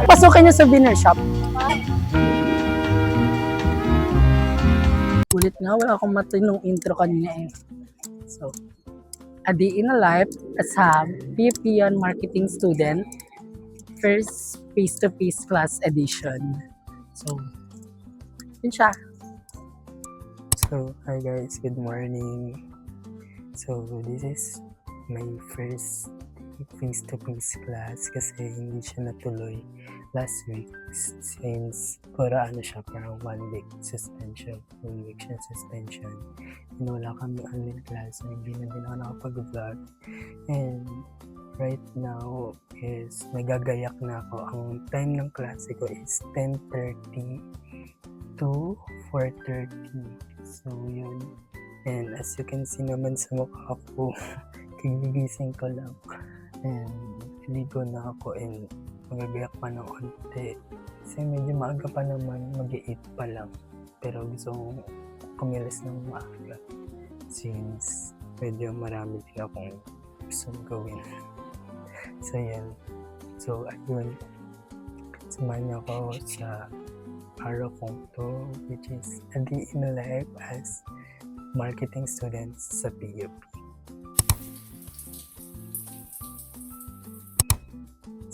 Pasukin niyo sa dinner shop. Ulit nga, wala akong matinong intro kanina eh. So, a day in a life as a PFPN marketing student, first face-to-face class edition. So, yun siya. So, hi guys, good morning. So, this is my first face-to-face class kasi hindi siya natuloy last week since parang parang 1 week suspension, 1 week siya suspension. And wala kami online class, so hindi na din ako nakapag-vlog. And right now is nagagayak na ako. Ang time ng klase ko is 10:30 to 4:30. So, yun. And as you can see naman sa mukha ko, kagigising ko lang. And ligo na ako and magagayak pa ng konti. Kasi medyo maaga pa naman, mag-8 pa lang. Pero gusto kong kumilas ng maaga. Since medyo marami din akong gusto gawin. So, yan. So, ayun. Samahan niyo ako sa araw kong to, which is a day in a life as marketing students sa PUP.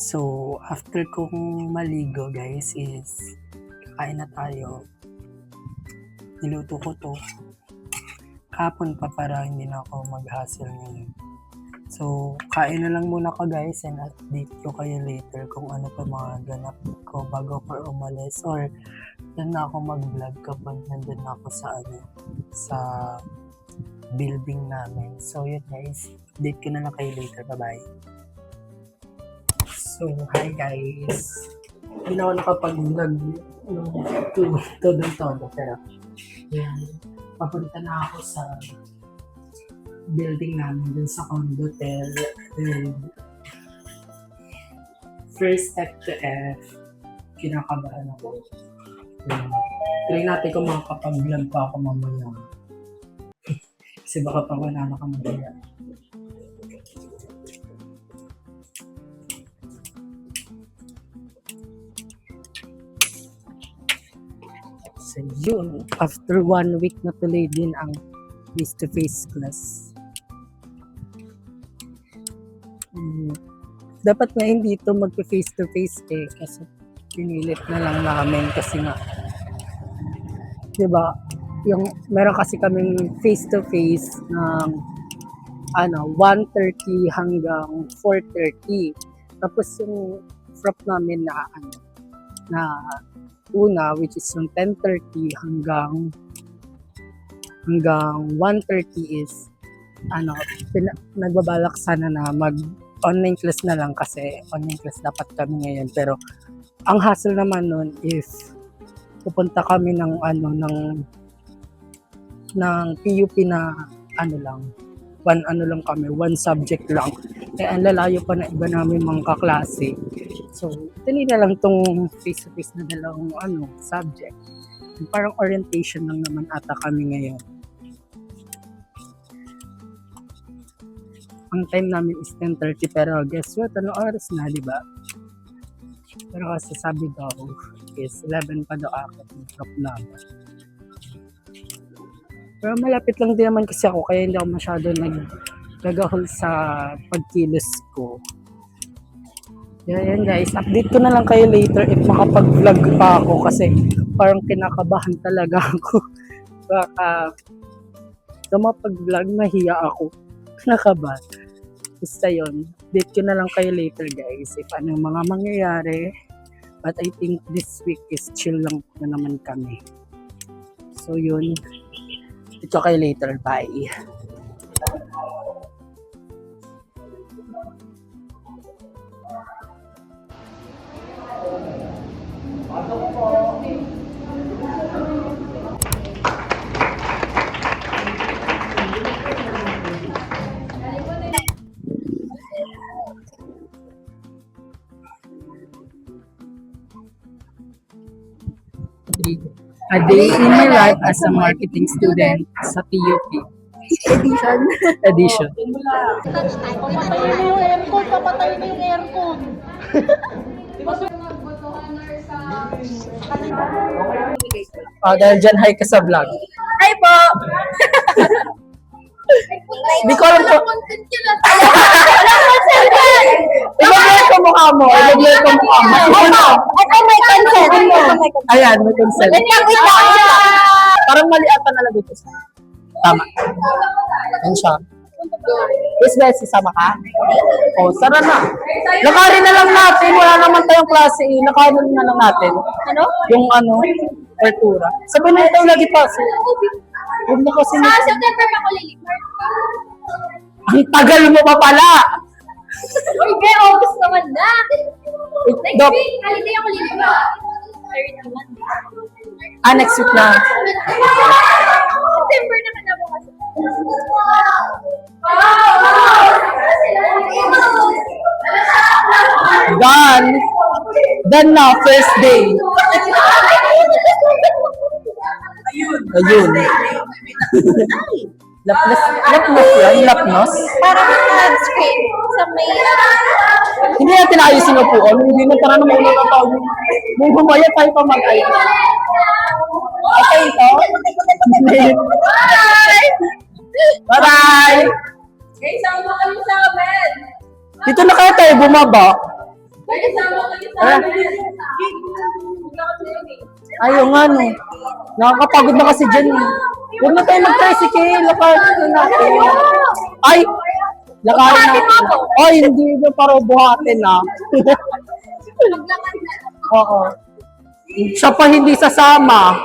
So, after kong maligo guys is kakain na tayo. Niluto ko to kahapon pa para hindi na ako mag-hustle ngayon. So, kain na lang muna ko guys and update ko kayo later kung ano pa mga ganap ko bago ko umalis or doon na ako mag-vlog kapag nandun na ako sa building namin. So, yun guys, update ko na lang kayo later. Bye-bye! So, hi guys! Hindi na ako nakapag-vlog todo pero yan, papunta na ako sa building namin dun sa Condotel and first step to F, kinakabahan ako. Try natin kung makakapag-vlog pa ako mamaya kasi baka pa wala na kamagaya. So yun, after 1 week na tuloy din ang face-to-face class. Dapat nga hindi ito mag-face-to-face eh kasi pinilit na lang namin kasi nga diba, yung meron kasi kaming face-to-face ng 1:30 hanggang 4:30. Tapos yung prop namin na una, which is yung 10:30 hanggang 1:30 is nagbabalak sana na mag online class na lang kasi online class dapat kami ngayon, pero ang hassle naman nun if pupunta kami ng PUP na one subject lang. Eh, ang lalayo pa na iba namin mga kaklase. So, tinili na lang tong face-to-face na dalawang subject. Parang orientation lang naman ata kami ngayon. Ang time namin is 10:30 pero guess what? Anong oras na, di ba? Pero kasi sabi daw is 11 pa daw ako yung drop namin. Pero malapit lang din naman kasi ako kaya hindi ako masyado nagagahol sa pagkilos ko. Yan guys, update ko na lang kayo later if makapag-vlog pa ako kasi parang kinakabahan talaga ako. Baka mapag-vlog, mahiya ako. Kinakabahan. Basta yun, update ko na lang kayo later guys if anong mga mangyayari. But I think this week is chill lang na naman kami. So yun, ito kayo later. Bye! A day in my life as a marketing student sa PUP. Edition. Papatayin na yung aircon, papatayin na yung aircon. Oh, dahil dyan, hi ka sa vlog. Hi po! Hindi ko alam po. I-blur ko mukha mo. I-blur ko mukha mo. Ano? Ay, may consent. Ayan, may consent. Wait lang. Parang mali ata nalagay ko. Tama. Yan siya. Yes, Bessie, sama ka? O, sara na. Lakarin na lang natin. Wala naman tayong klase eh. Lakarin na lang natin. Ano? Yung apertura. Sabi na ito lagi pa. Huwag na kasi. Sa September pa ko lilipat. Ang tagal mo pa pala. Uy, be, August naman na. Next Dok. week, holiday ako lilipat. Third naman. Next week na. September na ka na bukas. Done. Done na, first day. Ayun. Lapnos yan? Lapnos? Parang screen sa may Hindi natin ayusin na po. Hindi na tara na mauna ng tao. Nung humaya tayo pa mag-ayos. Okay ito? Bye! Guys, sama kayo sa amin. Dito na kaya tayo bumaba. Guys, sama kayo sa Ah. amin. Ayaw nga no. Nakakapagod na kasi dyan eh. Huwag na tayo mag-tricycle. Lakarin na natin. Ay! Lakarin natin. Ay, hindi na para buhatin ah. Oo. Siya pa hindi sasama.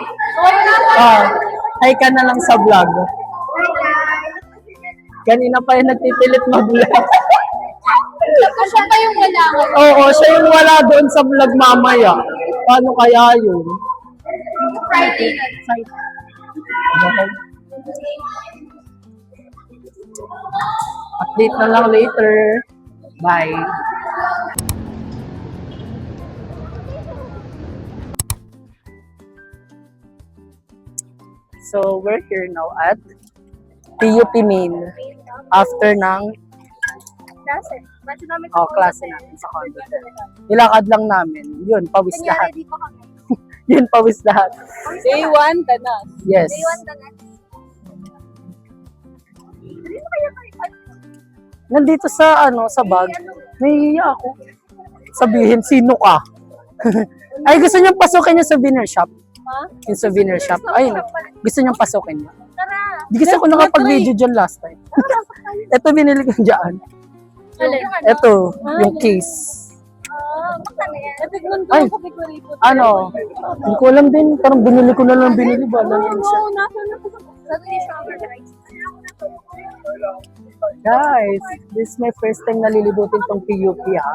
Ay ka na lang sa vlog. Kanina pa yung nagpipilit mag-vlog. Siya pa yung wala ko. Oo, siya yung wala doon sa vlog mamaya. Paano kaya yun? Friday na. Update na lang later. Bye. So, we're here now at PUP Main. After ng Klase. Klase namin klase natin sa condo. Nilakad lang namin. Yun, pawis lahat. Ready pa kami. Yun, pawis lahat. Day 1, danas. Yes. Day 1, danas. Hindi mo kaya kayo Nandito sa sa bag. Nahihiya ako. Sabihin, sino ka? Ay, gusto niyang pasukin yung souvenir shop. Ha? Yung souvenir shop. Ay, gusto niyang pasukin niya. Tara. Di kasi ako nakapag-video dyan last time. Ito binili ko dyan. Alin? Ito, yung case. Baka na yan. Natignan Ay, hindi ko alam din. Parang binili ko na lang binili ba? Lang siya. nasa na po. Sabi ni Summer, right? Guys, this is my first time nalilibutin tong PUP ha.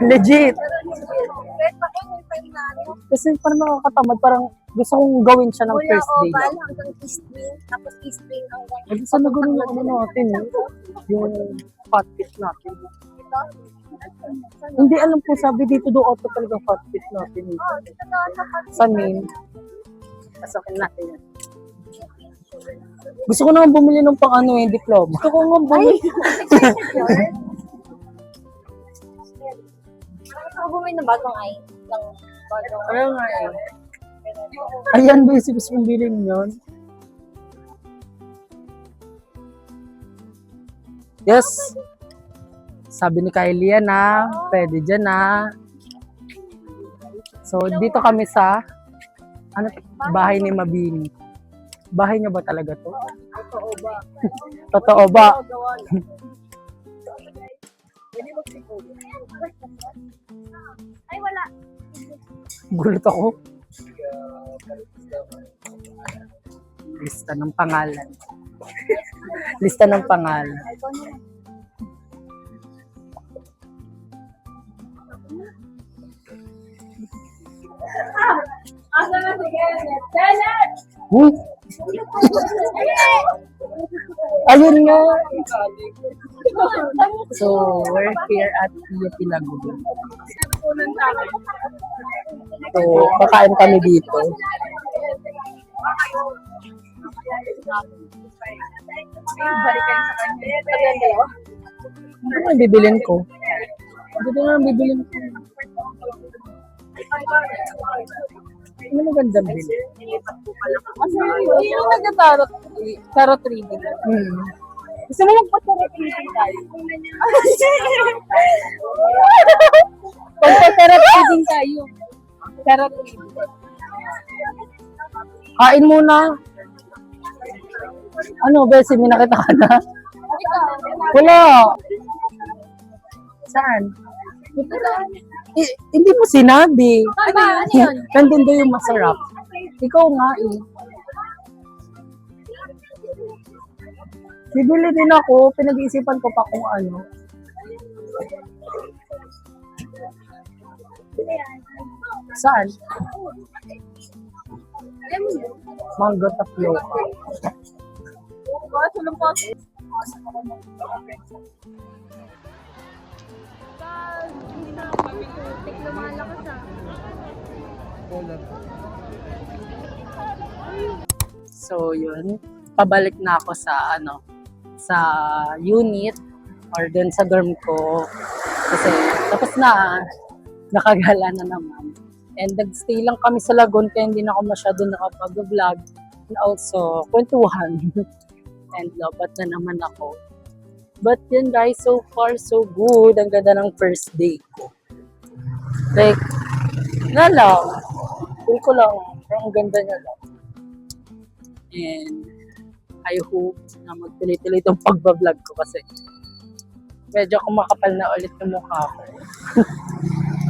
Legit. Red pa ko yung time na ano. Kasi parang nakakatamad. Parang gusto kong gawin siya ng Mula first day. oval hanggang east wing. Tapos east wing hanggang Ay, sana gano'n yung natin. Yung fat fit natin. ito. Hindi alam po, sabi dito do auto talaga fat fit natin. Dito na sa Sa main. Pasokin natin yan. Gusto ko naman bumili ng pang yung diploma. Gusto ko nga bumili. Gusto ko bumili ng bagong ay. Ng bagong Ayaw nga eh. Ayan, busy gusto kong bilhin yun. Yes. Sabi ni Kylie na, pwede dyan na. So, dito kami sa bahay ni Mabini. Bahay niya ba talaga to? Totoo ba? Totoo ba? Ay, wala. Gulat ako. Lista ng pangalan. Lista ng pangalan. Asa na si Kenneth? Kenneth! Uy! Ayun nga. So, we're here at PUP Laguna. So, kakain kami dito. Ano ang bibilin ko? Dito na lang bibili mo. Ano maganda bilhin? Kasi yung nag-tarot, tarot reading. Gusto mo magpa-tarot reading tayo? Pagpa-tarot reading tayo. Tarot reading. Kain muna. Ano, Bessie, may nakita ka na? Wala. Saan? Hindi mo sinabi. Ano yun? Nandun daw yung masarap. Ikaw nga eh. Bibili din ako. Pinag-iisipan ko pa kung ano. Saan? Mango tapioca. Tulong po. Hindi na ako mabitik na malakas ah. So, yun. Pabalik na ako sa, sa unit or dun sa dorm ko. Kasi, tapos na, nakagala na naman. And nagstay lang kami sa Lagun kaya hindi na ako masyado nakapag-vlog. And also, kwentuhan. And lobat na naman ako. But yun guys, so far so good. Ang ganda ng first day ko. Like, na lang. Feel ko lang. Ang ganda niya lang. And I hope na magtuloy-tuloy itong pagbablog ko kasi medyo kumakapal na ulit yung mukha ko.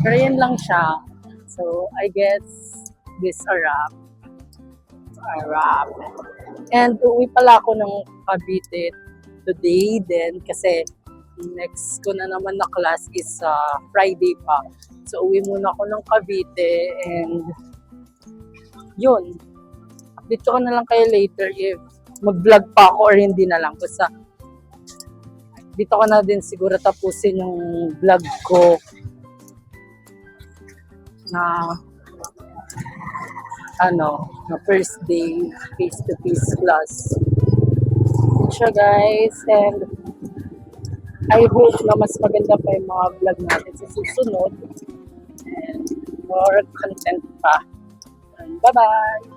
Pero yun lang siya. So, I guess this a wrap. And uwi pala ako ng Cavite today din kasi next ko na naman na class is Friday pa. So, uwi muna ako ng Cavite and yun. Update ko na lang kayo later if mag-vlog pa ako or hindi na lang. Basta dito ko na din siguro tapusin yung vlog ko na na first day face-to-face class. Yun siya guys, and I hope na mas maganda pa yung mga vlog natin sa susunod and more content pa. Bye-bye!